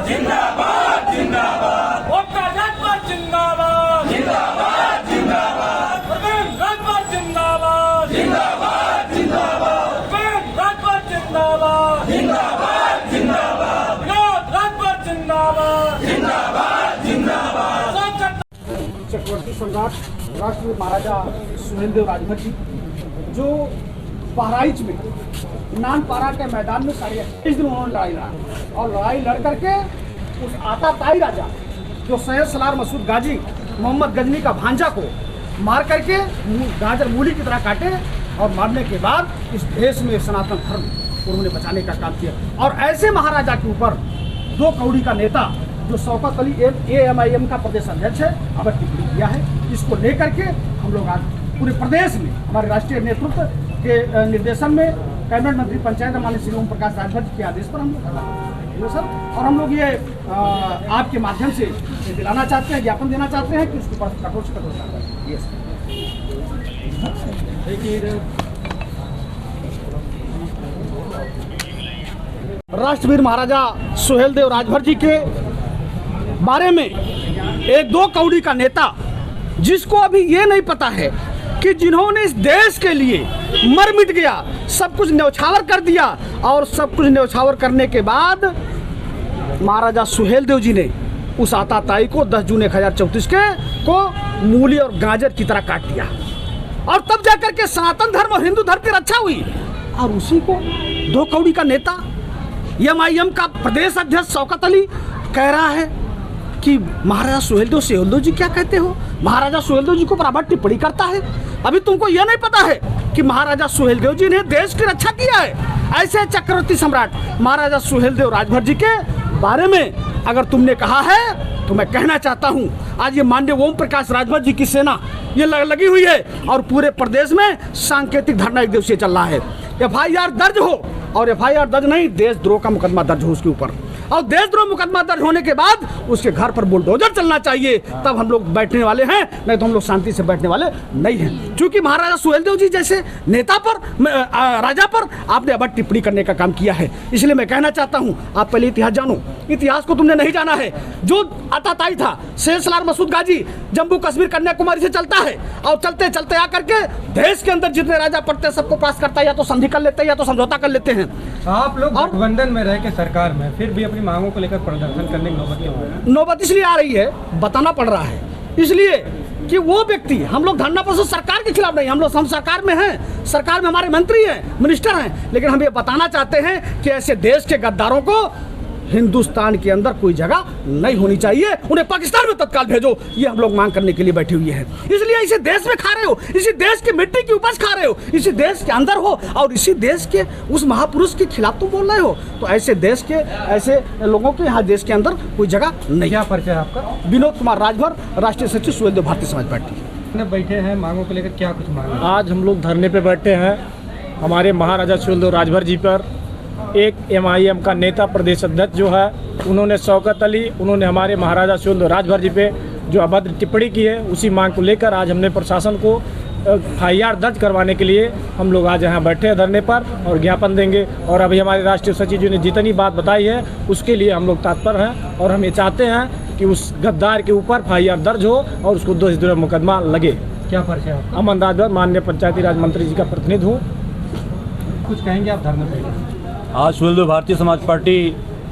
जिंदाबाद जिंदाबाद ओका राजभर जिंदाबाद जिंदाबाद जिंदाबाद राजभर जिंदाबाद जिंदाबाद जिंदाबाद राजभर जिंदाबाद जिंदाबाद जिंदाबाद राजभर जिंदाबाद जिंदाबाद जिंदाबाद। चक्रवर्ती सम्राट राष्ट्रपति महाराजा सुहेलदेव राजभर जी जो बहराइच में नानपारा के मैदान में 28 दिन उन्होंने लड़ाई लड़ा और लड़ाई लड़ करके उस आताताई राजा जो सैयद सलार मसूद गाजी मोहम्मद गजनी का भांजा को मार करके गाजर मूली की तरह काटे और मारने के बाद इस देश में सनातन धर्म उन्होंने बचाने का काम किया। और ऐसे महाराजा के ऊपर 2 कौड़ी का नेता जो शौकत अली AMIM का प्रदेश अध्यक्ष है अब टिप्पणी किया है। इसको लेकर के हम लोग आज पूरे प्रदेश में हमारे राष्ट्रीय नेतृत्व के निर्देशन में कैबिनेट मंत्री पंचायत माननीय श्री ओम प्रकाश राजभर जी के आदेश पर हम लोग सर और हम लोग ये आपके माध्यम से दिलाना चाहते हैं, ज्ञापन देना चाहते हैं कि उसके ऊपर कठोर से कठोर कार्रवाई। राष्ट्रवीर महाराजा सुहेलदेव राजभर जी के बारे में 1-2 कौड़ी का नेता जिसको अभी ये नहीं पता है कि जिन्होंने इस देश के लिए मर मिट गया, सब कुछ न्यौछावर कर दिया और सब कुछ न्यौछावर करने के बाद महाराजा सुहेलदेव जी ने उस आताताई को 10 जून 1034 के को मूली और गाजर की तरह काट दिया और तब जाकर के सनातन धर्म और हिंदू धर्म की रक्षा हुई। और उसी को 2 कौड़ी का नेता MIM का प्रदेश अध्यक्ष शौकत अली कह रहा है कि महाराजा सुहेलदेव जी क्या कहते हो, महाराजा सुहेलदेव जी को बराबर टिप्पणी करता है। अभी तुमको यह नहीं पता है कि महाराजा सुहेलदेव जी ने देश की रक्षा किया है। ऐसे चक्रवर्ती सम्राट महाराजा सुहेलदेव राजभर जी के बारे में अगर तुमने कहा है तो मैं कहना चाहता हूं आज ये माननीय ओम प्रकाश राजभर जी की सेना ये लगी हुई है और पूरे प्रदेश में सांकेतिक धरना 1 दिवसीय चल रहा है। FIR दर्ज हो और FIR दर्ज नहीं, देशद्रोह का मुकदमा दर्ज हो उसके ऊपर और देशद्रोह मुकदमा दर्ज होने के बाद उसके घर पर बुलडोजर चलना चाहिए, तब हम लोग बैठने वाले हैं, नहीं तो हम लोग शांति से बैठने वाले नहीं हैं। क्योंकि महाराजा सुहेलदेव जी जैसे नेता पर राजा पर आपने अब टिप्पणी करने का काम किया है। इसलिए मैं कहना चाहता हूं आप पहले इतिहास जानो, इतिहास को तुमने नहीं जाना है। जो आताताई था सैयद सलार मसूद गाजी जम्मू कश्मीर कन्याकुमारी से चलता है और चलते चलते आकर के देश के अंदर जितने राजा पड़ते सबको पास करता है, या तो संधि कर लेते हैं या तो समझौता कर लेते हैं। आप लोग गठबंधन में रह के सरकार में फिर भी अपनी मांगों को लेकर प्रदर्शन करने की नौबत क्यों है? नौबत इसलिए आ रही है, बताना पड़ रहा है इसलिए कि वो व्यक्ति, हम लोग धरना प्रदर्शन सरकार के खिलाफ नहीं, हम सरकार में हैं, सरकार में हमारे मंत्री हैं, मिनिस्टर हैं, लेकिन हम ये बताना चाहते हैं कि ऐसे देश के गद्दारों को हिंदुस्तान के अंदर कोई जगह नहीं होनी चाहिए, उन्हें पाकिस्तान में तत्काल भेजो। ये हम लोग मांग करने के लिए बैठे हुए हैं। इसलिए इसी देश में खा रहे हो, इसी देश की मिट्टी की उपज खा रहे हो, इसी देश के अंदर हो और इसी देश के उस महापुरुष के खिलाफ तुम बोल रहे हो, तो ऐसे देश के ऐसे लोगों के यहाँ देश के अंदर कोई जगह नहीं। क्या परिचय है आपका? विनोद कुमार राजभर, राष्ट्रीय सचिव सुहेलदेव भारतीय समाज पार्टी। बैठे हैं मांगों को लेकर, क्या कुछ मांग? आज हम लोग धरने पे बैठे हैं हमारे महाराजा सुहेलदेव राजभर जी पर। एक MIM का नेता प्रदेश अध्यक्ष जो है उन्होंने शौकत अली, उन्होंने हमारे महाराजा सुहेलदेव राजभर जी पे जो अभद्र टिप्पणी की है, उसी मांग को लेकर आज हमने प्रशासन को FIR दर्ज करवाने के लिए हम लोग आज यहाँ बैठे हैं धरने पर और ज्ञापन देंगे। और अभी हमारे राष्ट्रीय सचिव जी ने जितनी बात बताई है उसके लिए हम लोग तत्पर हैं और हम ये चाहते हैं कि उस गद्दार के ऊपर FIR दर्ज हो और उसको देशद्रोह मुकदमा लगे। क्या परिचय है? अमन राजभर, माननीय पंचायती राज मंत्री जी का प्रतिनिधि हूँ। कुछ कहेंगे आप धरने पर? आज सुहेलदेव भारतीय समाज पार्टी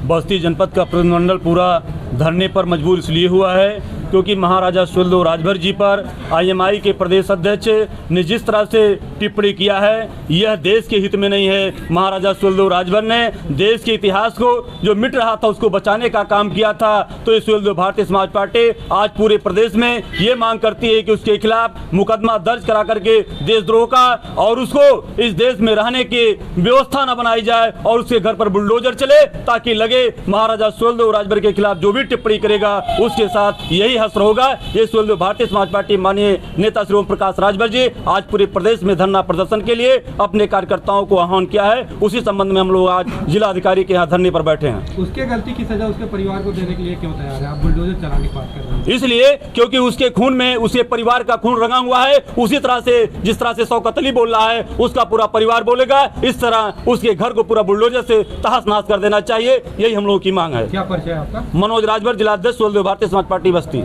बस्ती जनपद का प्रतिनिधिमंडल पूरा धरने पर मजबूर इसलिए हुआ है क्योंकि महाराजा सुहेलदेव राजभर जी पर IMI के प्रदेश अध्यक्ष ने जिस तरह से टिप्पणी किया है यह देश के हित में नहीं है। महाराजा सुहेलदेव राजभर ने देश के इतिहास को जो मिट रहा था उसको बचाने का काम किया था। तो ये सुहेलदेव भारतीय समाज पार्टी आज पूरे प्रदेश में ये मांग करती है कि उसके खिलाफ मुकदमा दर्ज करा करके देशद्रोह का और उसको इस देश में रहने की व्यवस्था न बनाई जाए और उसके घर पर बुलडोजर चले, ताकि लगे महाराजा सुहेलदेव राजभर के खिलाफ जो भी टिप्पणी करेगा उसके साथ यही हश्र होगा। ये सुहेलदेव भारतीय समाज पार्टी माननीय नेता श्री ओम प्रकाश राजभर जी आज पूरे प्रदेश में धरना धरना प्रदर्शन के लिए अपने कार्यकर्ताओं को आह्वान किया है। उसी संबंध में हम लोग आज जिला अधिकारी के यहाँ धरने पर बैठे हैं। उसके गलती की सजा उसके परिवार को देने के लिए क्यों तैयार है? आप बुलडोजर चलाने की बात कर रहे हैं। इसलिए क्योंकि उसके खून में उसके परिवार का खून रंगा हुआ है। उसी तरह से जिस तरह से शौकत अली बोल रहा है उसका पूरा परिवार बोलेगा। इस तरह उसके घर को पूरा बुलडोजर से तहस नहस कर देना चाहिए। यही हम लोगों की मांग है। क्या परिचय है आपका? मनोज राजभर, जिला अध्यक्ष सुहेलदेव भारतीय समाज पार्टी बस्ती।